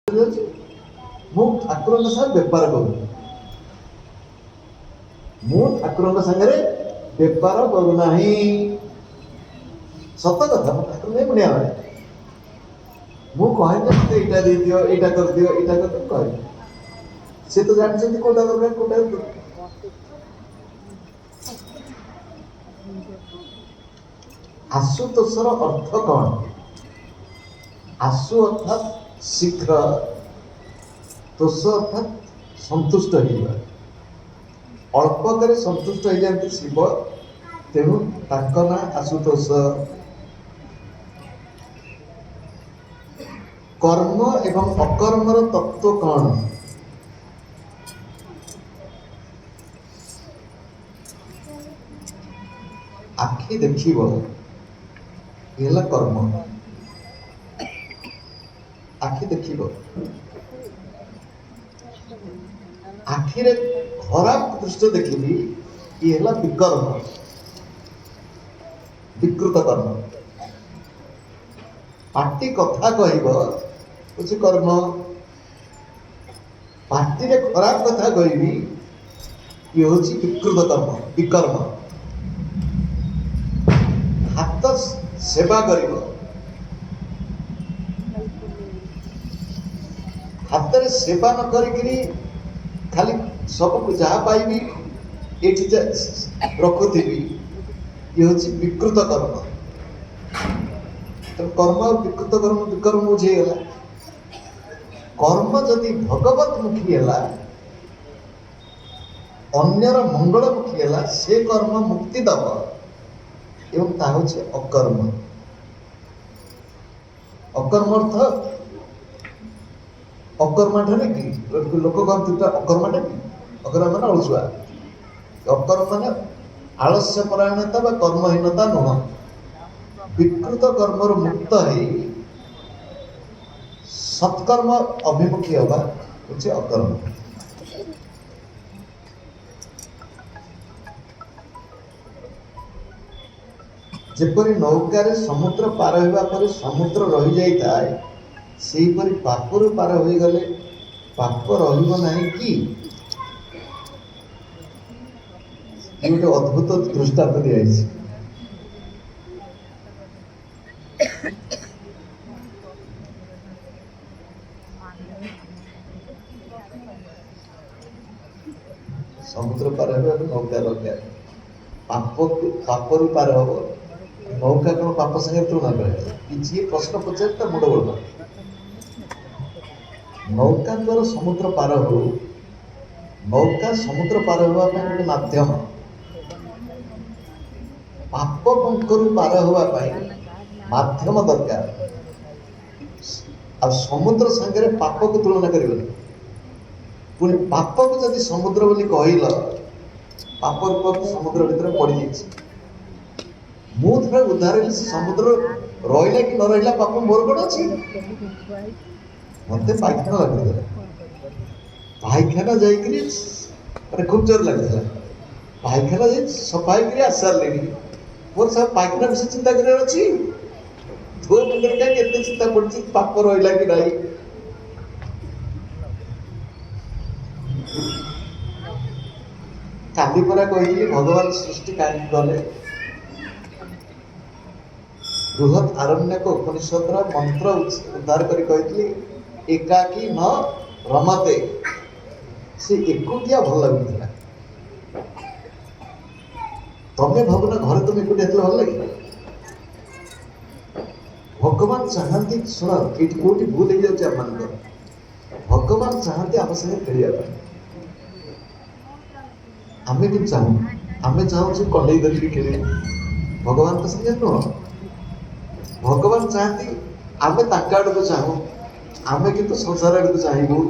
ମୁଁ ଠାକୁରଙ୍କ ସାଙ୍ଗେ ବେପାର କରୁନି, ମୁଁ ଠାକୁରଙ୍କ ସାଙ୍ଗରେ ବେପାର କରୁନାହିଁ। ସତ କଥା, ମୁଁ ଠାକୁର ନେଇ ମୁଣିଆ ଭାଇ, ମୁଁ କହିବି ମତେ ଏଇଟା ଦେଇଦିଅ, ଏଇଟା କରିଦିଅ, ଏଇଟା କରିଦିଅ କହିବି। ସେ ତ ଜାଣିଛନ୍ତି କୋଉଟା ଦରକାର କୋଉଟା ଦରକାର। ଆଶୁତୋଷର ଅର୍ଥ କଣ? ଆଶୁ ଅର୍ଥାତ୍ ଶୀଘ୍ର, ତୋଷ ଅର୍ଥାତ୍ ସନ୍ତୁଷ୍ଟ ହେଇଯିବା। ଅଳ୍ପକରେ ସନ୍ତୁଷ୍ଟ ହେଇଯାନ୍ତି ଶିବ, ତେଣୁ ତାଙ୍କ ନାଁ ଆଶୁତୋଷ। କର୍ମ ଏବଂ ଅକର୍ମର ତତ୍ତ୍ୱ କଣ? ଆଖି ଦେଖିବ ହେଲା କର୍ମ। ଆଖି ଦେଖିବ, ଆଖିରେ ଖରାପ ଦୃଶ୍ୟ ଦେଖିବି, ଇଏ ହେଲା ବିକର୍ମ, ବିକୃତ କର୍ମ। ପାଟି କଥା କହିବ ହଉଛି କର୍ମ, ପାଟିରେ ଖରାପ କଥା କହିବି ଇଏ ହଉଛି ବିକୃତ କର୍ମ, ବିକର୍ମ। ହାତ ସେବା କରିବ, ହାତରେ ସେବା ନ କରିକିରି ଖାଲି ସବୁକୁ ଯାହା ପାଇବି ଏଠି ରଖୁଥିବି, ଇଏ ହଉଛି ବିକୃତ କର୍ମ। କର୍ମ ଆଉ ବିକୃତ କର୍ମ, ବିକର୍ମ ବୁଝିଗଲା। କର୍ମ ଯଦି ଭଗବତମୁଖୀ ହେଲା, ଅନ୍ୟର ମଙ୍ଗଳମୁଖୀ ହେଲା, ସେ କର୍ମ ମୁକ୍ତି ଦବ ଏବଂ ତାହା ହଉଛି ଅକର୍ମ। ଅକର୍ମ ଅର୍ଥ ଅକର୍ମାଟା କି ଲୋକ କହନ୍ତି ଅକର୍ମାଟା କି? ଅକର୍ମ ମାନେ ଅଳସୁଆ। ଅକର୍ମ ମାନେ ଆଳସ୍ୟ ପରାୟଣତା ବା କର୍ମହୀନତା ନୁହଁ। ବିକୃତ କର୍ମରୁ ମୁକ୍ତ ହେଇ ସତ୍କର୍ମ ଅଭିମୁଖୀ ହବା ହଉଛି ଅକର୍ମ। ଯେପରି ନୌକାରେ ସମୁଦ୍ର ପାର ହେବା ପରେ ସମୁଦ୍ର ରହିଯାଇଥାଏ, ସେହିପରି ପାପରୁ ପାର ହୋଇଗଲେ ପାପ ରହିବ ନାହିଁ କି? ଗୋଟେ ଅଦ୍ଭୁତ ଦୃଷ୍ଟାନ୍ତ ଦିଆଯାଇଛି। ସମୁଦ୍ର ପାର ହେବ ନୌକା ଦରକାର, ପାପରୁ ପାର ହବ, ନୌକା କଣ ପାପ ସାଙ୍ଗରେ ତୁଳନା କରେ? ଯିଏ ପ୍ରଶ୍ନ ପଚାରେ ତା ମୁଣ୍ଡ ବଳ। ନୌକା ଦ୍ୱାରା ସମୁଦ୍ର ପାର ହଉ, ନୌକା ସମୁଦ୍ର ପାର ହେବା ପାଇଁ ଗୋଟେ ମାଧ୍ୟମ। ପାପ ପଙ୍କରୁ ପାର ହେବା ପାଇଁ ମାଧ୍ୟମ ଦରକାର। ଆଉ ସମୁଦ୍ର ସାଙ୍ଗରେ ପାପକୁ ତୁଳନା କରିବନି। ପୁଣି ପାପକୁ ଯଦି ସମୁଦ୍ର ବୋଲି କହିଲ, ପାପ ରୂପ ସମୁଦ୍ର ଭିତରେ ପଡ଼ିଯାଇଛି। ମୁଁ ଥରେ ଉଦ୍ଧାର ହେଲି, ସମୁଦ୍ର ରହିଲା କି ନ ରହିଲା ପାପ ମୋର କଣ ଅଛି? ମତେ ପାଇଖାନା ଲାଗୁଥିଲା, ପାଇଖାନା ଯାଇକିରି ମାନେ ଖୁବ୍ ଜୋର ଲାଗୁଥିଲା, ପାଇଖାନା ଯାଇ ସଫା ହେଇକିରି ଆସି ସାରିଲିଣି। ମୋର ସବୁ ପାଇଖାନା ବିଷୟ ଚିନ୍ତା କରିବାର ଅଛି? ତୋ ମୁଣ୍ଡରେ କାହିଁକି ଏତେ ଚିନ୍ତା ପଡୁଛି ପାପ ରହିଲା କି ନାହିଁ? କାଲି ପରା କହିଥିଲି ଭଗବାନ ସୃଷ୍ଟି କାହିଁକି କଲେ? ବୃହତ୍ ଆରଣ୍ୟକ ଉପନିଷଦର ମନ୍ତ୍ର ଉଦ୍ଧାର କରି କହିଥିଲି, ଏକାକୀ ନ ରମତେ। ସେ ଏକୁଟିଆ ଭଲ ଲାଗୁଥିଲା। ତମେ ଭାବୁନ ଘରେ ତମେ ଏକୁଟିଆ ଥିଲେ ଭଲ ଲାଗେ? ଭଗବାନ ଚାହାନ୍ତି, ଶୁଣ ଏଇଠି କୋଉଠି ଭୁଲ ହେଇଯାଉଛି ଆମମାନଙ୍କର। ଭଗବାନ ଚାହାନ୍ତି ଆମ ସାଙ୍ଗେ ଖେଳିବା ପାଇଁ, ଆମେ କିନ୍ତୁ ଚାହୁଁ, ଆମେ ଚାହୁଁଛୁ କଣ୍ଢେଇ ଧରିକି ଖେଳିବୁ। ଭଗବାନଙ୍କ ସାଙ୍ଗେ ନୁହଁ। ଭଗବାନ ଚାହାନ୍ତି ଆମେ ତାଙ୍କ ଆଡକୁ ଚାହୁଁ, ଆମେ କିନ୍ତୁ ସଂସାର ଆଡକୁ ଚାହିଁବୁ।